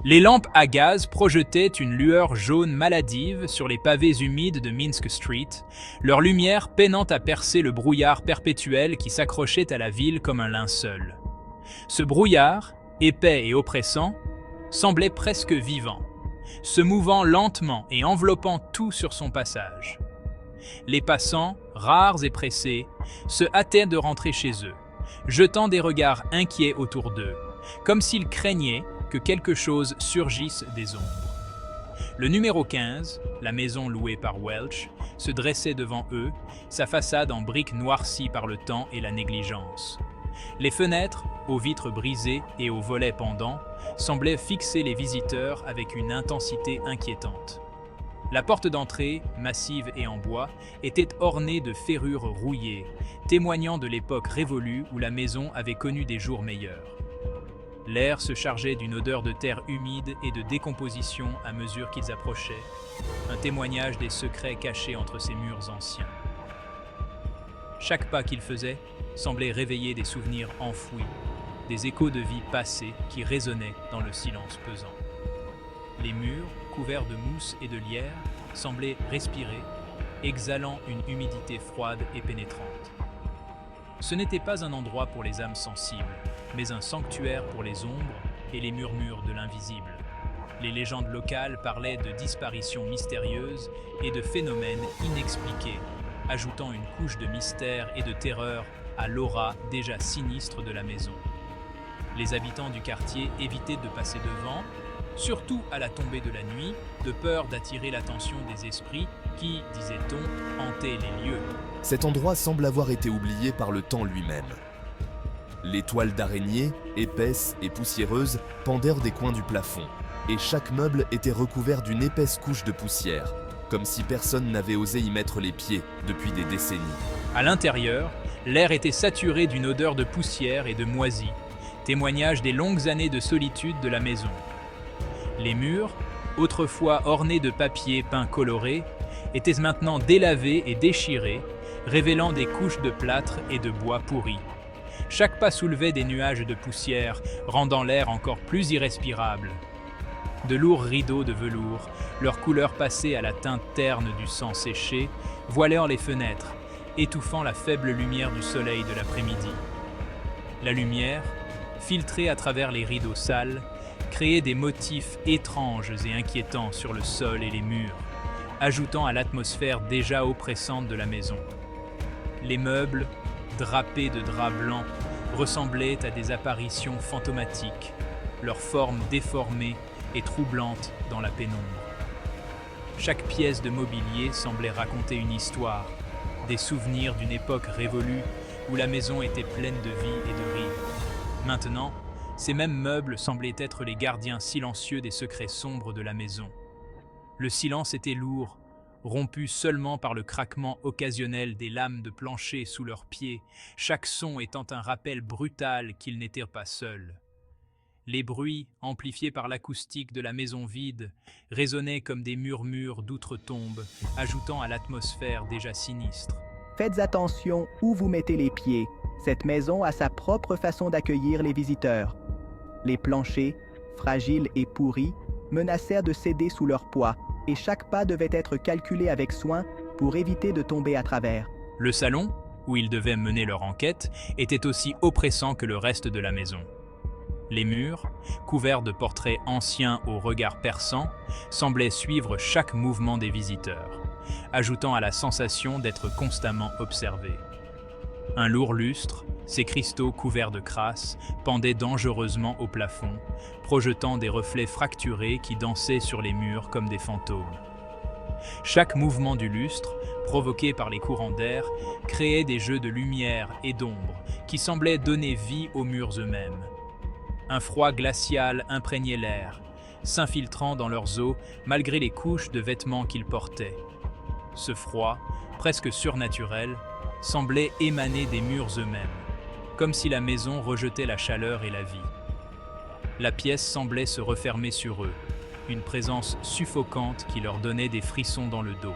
Les lampes à gaz projetaient une lueur jaune maladive sur les pavés humides de Minsk Street, leur lumière peinant à percer le brouillard perpétuel qui s'accrochait à la ville comme un linceul. Ce brouillard, épais et oppressant, semblait presque vivant, se mouvant lentement et enveloppant tout sur son passage. Les passants, rares et pressés, se hâtaient de rentrer chez eux, jetant des regards inquiets autour d'eux, comme s'ils craignaient que quelque chose surgisse des ombres. Le numéro 15, la maison louée par Welch, se dressait devant eux, sa façade en briques noircies par le temps et la négligence. Les fenêtres, aux vitres brisées et aux volets pendants, semblaient fixer les visiteurs avec une intensité inquiétante. La porte d'entrée, massive et en bois, était ornée de ferrures rouillées, témoignant de l'époque révolue où la maison avait connu des jours meilleurs. L'air se chargeait d'une odeur de terre humide et de décomposition à mesure qu'ils approchaient, un témoignage des secrets cachés entre ces murs anciens. Chaque pas qu'ils faisaient semblait réveiller des souvenirs enfouis, des échos de vie passée qui résonnaient dans le silence pesant. Les murs, couverts de mousse et de lierre, semblaient respirer, exhalant une humidité froide et pénétrante. Ce n'était pas un endroit pour les âmes sensibles, mais un sanctuaire pour les ombres et les murmures de l'invisible. Les légendes locales parlaient de disparitions mystérieuses et de phénomènes inexpliqués, ajoutant une couche de mystère et de terreur à l'aura déjà sinistre de la maison. Les habitants du quartier évitaient de passer devant, surtout à la tombée de la nuit, de peur d'attirer l'attention des esprits qui, disait-on, hantaient les lieux. Cet endroit semble avoir été oublié par le temps lui-même. Les toiles d'araignée, épaisses et poussiéreuses, pendèrent des coins du plafond, et chaque meuble était recouvert d'une épaisse couche de poussière, comme si personne n'avait osé y mettre les pieds depuis des décennies. À l'intérieur, l'air était saturé d'une odeur de poussière et de moisie, témoignage des longues années de solitude de la maison. Les murs, autrefois ornés de papier peint coloré, étaient maintenant délavés et déchirés, révélant des couches de plâtre et de bois pourris. Chaque pas soulevait des nuages de poussière, rendant l'air encore plus irrespirable. De lourds rideaux de velours, leur couleur passée à la teinte terne du sang séché, voilèrent les fenêtres, étouffant la faible lumière du soleil de l'après-midi. La lumière, filtrée à travers les rideaux sales, créait des motifs étranges et inquiétants sur le sol et les murs, ajoutant à l'atmosphère déjà oppressante de la maison. Les meubles, drapés de draps blancs, ressemblaient à des apparitions fantomatiques, leurs formes déformées et troublantes dans la pénombre. Chaque pièce de mobilier semblait raconter une histoire, des souvenirs d'une époque révolue où la maison était pleine de vie et de rire. Maintenant, ces mêmes meubles semblaient être les gardiens silencieux des secrets sombres de la maison. Le silence était lourd, rompu seulement par le craquement occasionnel des lames de plancher sous leurs pieds, chaque son étant un rappel brutal qu'ils n'étaient pas seuls. Les bruits, amplifiés par l'acoustique de la maison vide, résonnaient comme des murmures d'outre-tombe, ajoutant à l'atmosphère déjà sinistre. Faites attention où vous mettez les pieds. Cette maison a sa propre façon d'accueillir les visiteurs. Les planchers, fragiles et pourris, menacèrent de céder sous leur poids, et chaque pas devait être calculé avec soin pour éviter de tomber à travers. Le salon, où ils devaient mener leur enquête, était aussi oppressant que le reste de la maison. Les murs, couverts de portraits anciens au regard perçant, semblaient suivre chaque mouvement des visiteurs, ajoutant à la sensation d'être constamment observés. Un lourd lustre, ses cristaux couverts de crasse, pendaient dangereusement au plafond, projetant des reflets fracturés qui dansaient sur les murs comme des fantômes. Chaque mouvement du lustre, provoqué par les courants d'air, créait des jeux de lumière et d'ombre qui semblaient donner vie aux murs eux-mêmes. Un froid glacial imprégnait l'air, s'infiltrant dans leurs os malgré les couches de vêtements qu'ils portaient. Ce froid, presque surnaturel, semblait émaner des murs eux-mêmes, comme si la maison rejetait la chaleur et la vie. La pièce semblait se refermer sur eux, une présence suffocante qui leur donnait des frissons dans le dos.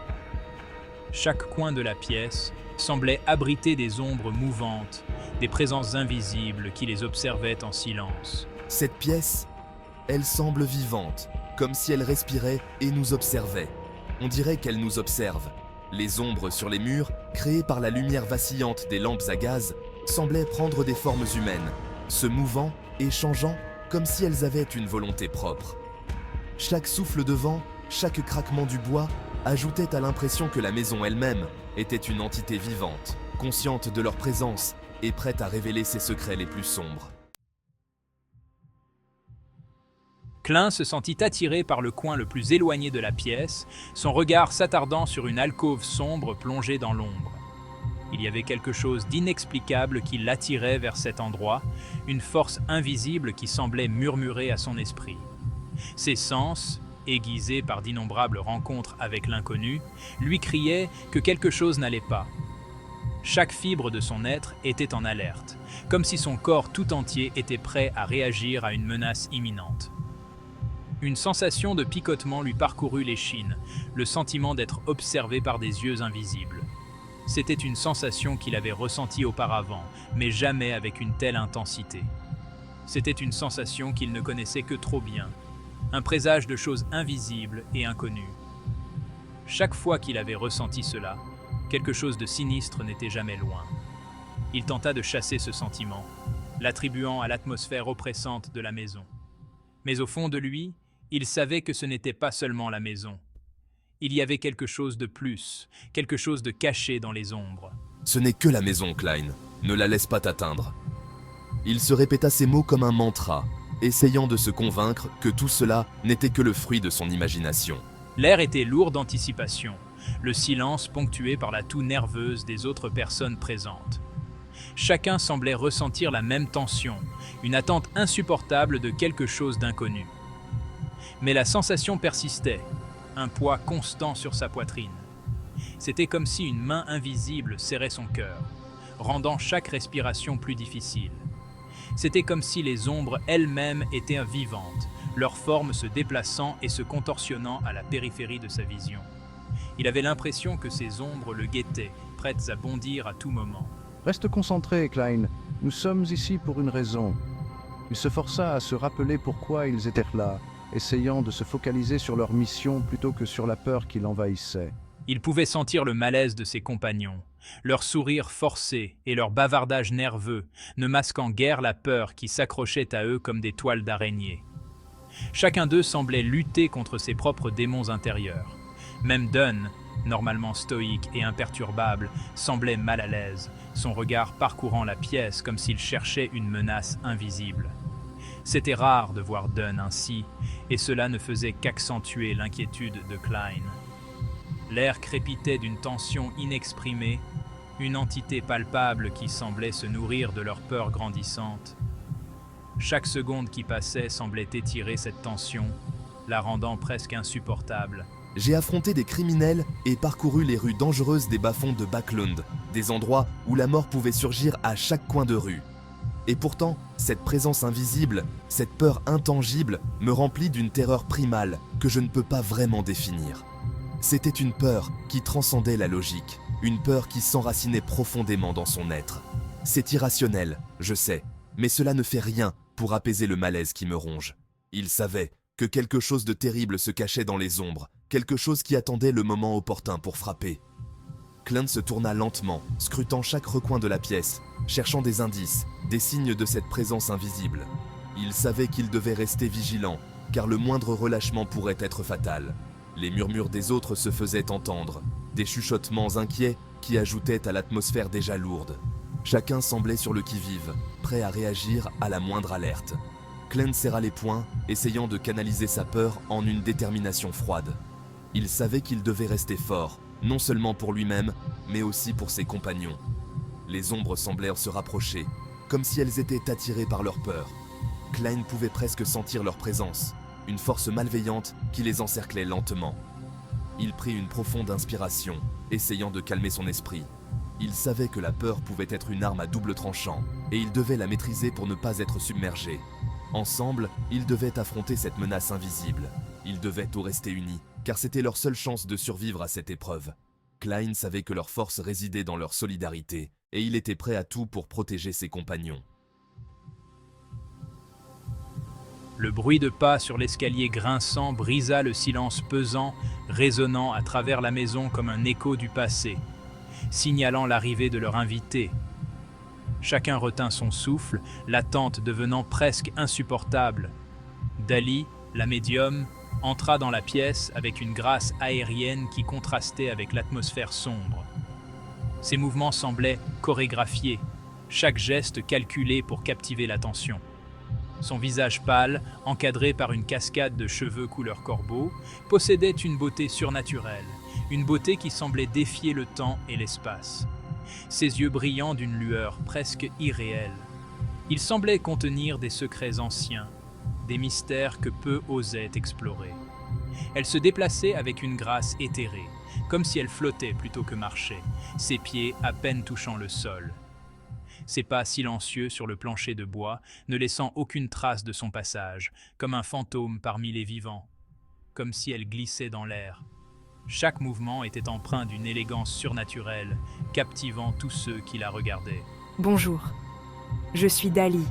Chaque coin de la pièce semblait abriter des ombres mouvantes, des présences invisibles qui les observaient en silence. Cette pièce Elle semble vivante, comme si elle respirait et nous observait. On dirait qu'elle nous observe. Les ombres sur les murs, créées par la lumière vacillante des lampes à gaz, semblaient prendre des formes humaines, se mouvant et changeant comme si elles avaient une volonté propre. Chaque souffle de vent, chaque craquement du bois ajoutait à l'impression que la maison elle-même était une entité vivante, consciente de leur présence et prête à révéler ses secrets les plus sombres. Klein se sentit attiré par le coin le plus éloigné de la pièce, son regard s'attardant sur une alcôve sombre plongée dans l'ombre. Il y avait quelque chose d'inexplicable qui l'attirait vers cet endroit, une force invisible qui semblait murmurer à son esprit. Ses sens, aiguisés par d'innombrables rencontres avec l'inconnu, lui criaient que quelque chose n'allait pas. Chaque fibre de son être était en alerte, comme si son corps tout entier était prêt à réagir à une menace imminente. Une sensation de picotement lui parcourut l'échine, le sentiment d'être observé par des yeux invisibles. C'était une sensation qu'il avait ressentie auparavant, mais jamais avec une telle intensité. C'était une sensation qu'il ne connaissait que trop bien, un présage de choses invisibles et inconnues. Chaque fois qu'il avait ressenti cela, quelque chose de sinistre n'était jamais loin. Il tenta de chasser ce sentiment, l'attribuant à l'atmosphère oppressante de la maison. Mais au fond de lui, il savait que ce n'était pas seulement la maison. Il y avait quelque chose de plus, quelque chose de caché dans les ombres. Ce n'est que la maison, Klein. Ne la laisse pas t'atteindre. Il se répéta ces mots comme un mantra, essayant de se convaincre que tout cela n'était que le fruit de son imagination. L'air était lourd d'anticipation, le silence ponctué par la toux nerveuse des autres personnes présentes. Chacun semblait ressentir la même tension, une attente insupportable de quelque chose d'inconnu. Mais la sensation persistait, un poids constant sur sa poitrine. C'était comme si une main invisible serrait son cœur, rendant chaque respiration plus difficile. C'était comme si les ombres elles-mêmes étaient vivantes, leurs formes se déplaçant et se contorsionnant à la périphérie de sa vision. Il avait l'impression que ces ombres le guettaient, prêtes à bondir à tout moment. Reste concentré, Klein. Nous sommes ici pour une raison. Il se força à se rappeler pourquoi ils étaient là, essayant de se focaliser sur leur mission plutôt que sur la peur qui l'envahissait. Il pouvait sentir le malaise de ses compagnons, leur sourire forcé et leur bavardage nerveux, ne masquant guère la peur qui s'accrochait à eux comme des toiles d'araignée. Chacun d'eux semblait lutter contre ses propres démons intérieurs. Même Dunn, normalement stoïque et imperturbable, semblait mal à l'aise, son regard parcourant la pièce comme s'il cherchait une menace invisible. C'était rare de voir Dunn ainsi, et cela ne faisait qu'accentuer l'inquiétude de Klein. L'air crépitait d'une tension inexprimée, une entité palpable qui semblait se nourrir de leur peur grandissante. Chaque seconde qui passait semblait étirer cette tension, la rendant presque insupportable. J'ai affronté des criminels et parcouru les rues dangereuses des bas-fonds de Backlund, des endroits où la mort pouvait surgir à chaque coin de rue. Et pourtant, cette présence invisible, cette peur intangible, me remplit d'une terreur primale que je ne peux pas vraiment définir. C'était une peur qui transcendait la logique, une peur qui s'enracinait profondément dans son être. C'est irrationnel, je sais, mais cela ne fait rien pour apaiser le malaise qui me ronge. Il savait que quelque chose de terrible se cachait dans les ombres, quelque chose qui attendait le moment opportun pour frapper. Klein se tourna lentement, scrutant chaque recoin de la pièce, cherchant des indices, des signes de cette présence invisible. Il savait qu'il devait rester vigilant, car le moindre relâchement pourrait être fatal. Les murmures des autres se faisaient entendre, des chuchotements inquiets qui ajoutaient à l'atmosphère déjà lourde. Chacun semblait sur le qui-vive, prêt à réagir à la moindre alerte. Klein serra les poings, essayant de canaliser sa peur en une détermination froide. Il savait qu'il devait rester fort, non seulement pour lui-même, mais aussi pour ses compagnons. Les ombres semblèrent se rapprocher, comme si elles étaient attirées par leur peur. Klein pouvait presque sentir leur présence, une force malveillante qui les encerclait lentement. Il prit une profonde inspiration, essayant de calmer son esprit. Il savait que la peur pouvait être une arme à double tranchant, et il devait la maîtriser pour ne pas être submergé. Ensemble, ils devaient affronter cette menace invisible. Ils devaient tout rester unis, car c'était leur seule chance de survivre à cette épreuve. Klein savait que leur force résidait dans leur solidarité, et il était prêt à tout pour protéger ses compagnons. Le bruit de pas sur l'escalier grinçant brisa le silence pesant, résonnant à travers la maison comme un écho du passé, signalant l'arrivée de leur invité. Chacun retint son souffle, l'attente devenant presque insupportable. Dali, la médium, entra dans la pièce avec une grâce aérienne qui contrastait avec l'atmosphère sombre. Ses mouvements semblaient chorégraphiés, chaque geste calculé pour captiver l'attention. Son visage pâle, encadré par une cascade de cheveux couleur corbeau, possédait une beauté surnaturelle, une beauté qui semblait défier le temps et l'espace. Ses yeux brillants d'une lueur presque irréelle. Il semblait contenir des secrets anciens, des mystères que peu osaient explorer. Elle se déplaçait avec une grâce éthérée, comme si elle flottait plutôt que marchait, ses pieds à peine touchant le sol. Ses pas silencieux sur le plancher de bois, ne laissant aucune trace de son passage, comme un fantôme parmi les vivants, comme si elle glissait dans l'air. Chaque mouvement était empreint d'une élégance surnaturelle, captivant tous ceux qui la regardaient. Bonjour, je suis Dali.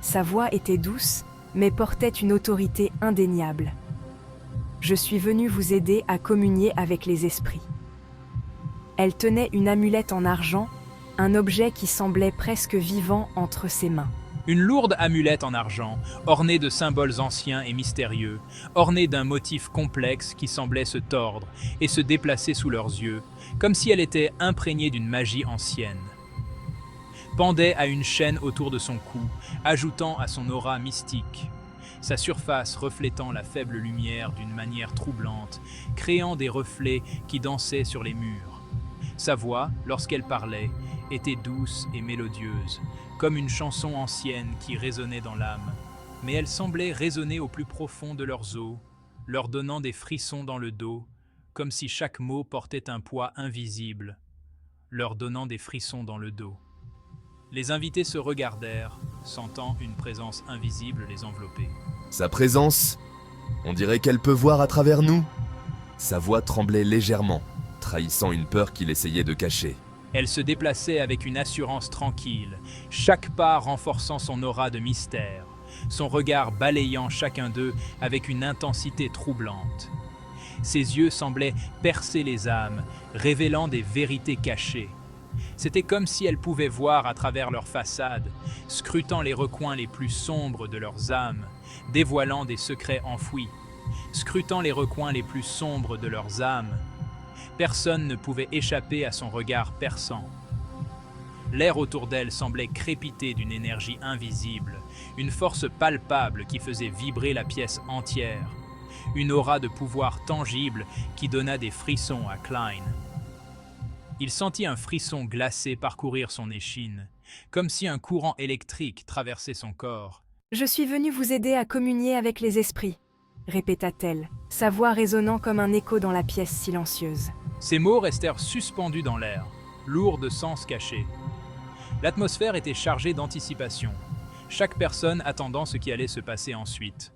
Sa voix était douce, mais portait une autorité indéniable. Je suis venue vous aider à communier avec les esprits. Elle tenait une amulette en argent, un objet qui semblait presque vivant entre ses mains. Une lourde amulette en argent, ornée de symboles anciens et mystérieux, ornée d'un motif complexe qui semblait se tordre et se déplacer sous leurs yeux, comme si elle était imprégnée d'une magie ancienne. Pendait à une chaîne autour de son cou, ajoutant à son aura mystique, sa surface reflétant la faible lumière d'une manière troublante, créant des reflets qui dansaient sur les murs. Sa voix, lorsqu'elle parlait, était douce et mélodieuse, comme une chanson ancienne qui résonnait dans l'âme, mais elle semblait résonner au plus profond de leurs os, leur donnant des frissons dans le dos, comme si chaque mot portait un poids invisible, leur donnant des frissons dans le dos. Les invités se regardèrent, sentant une présence invisible les envelopper. Sa présence, on dirait qu'elle peut voir à travers nous. Sa voix tremblait légèrement, trahissant une peur qu'il essayait de cacher. Elle se déplaçait avec une assurance tranquille, chaque pas renforçant son aura de mystère, son regard balayant chacun d'eux avec une intensité troublante. Ses yeux semblaient percer les âmes, révélant des vérités cachées. C'était comme si elle pouvait voir à travers leurs façades, scrutant les recoins les plus sombres de leurs âmes, dévoilant des secrets enfouis, scrutant les recoins les plus sombres de leurs âmes. Personne ne pouvait échapper à son regard perçant. L'air autour d'elle semblait crépiter d'une énergie invisible, une force palpable qui faisait vibrer la pièce entière, une aura de pouvoir tangible qui donna des frissons à Klein. Il sentit un frisson glacé parcourir son échine, comme si un courant électrique traversait son corps. « Je suis venue vous aider à communier avec les esprits », répéta-t-elle, sa voix résonnant comme un écho dans la pièce silencieuse. Ces mots restèrent suspendus dans l'air, lourds de sens cachés. L'atmosphère était chargée d'anticipation, chaque personne attendant ce qui allait se passer ensuite.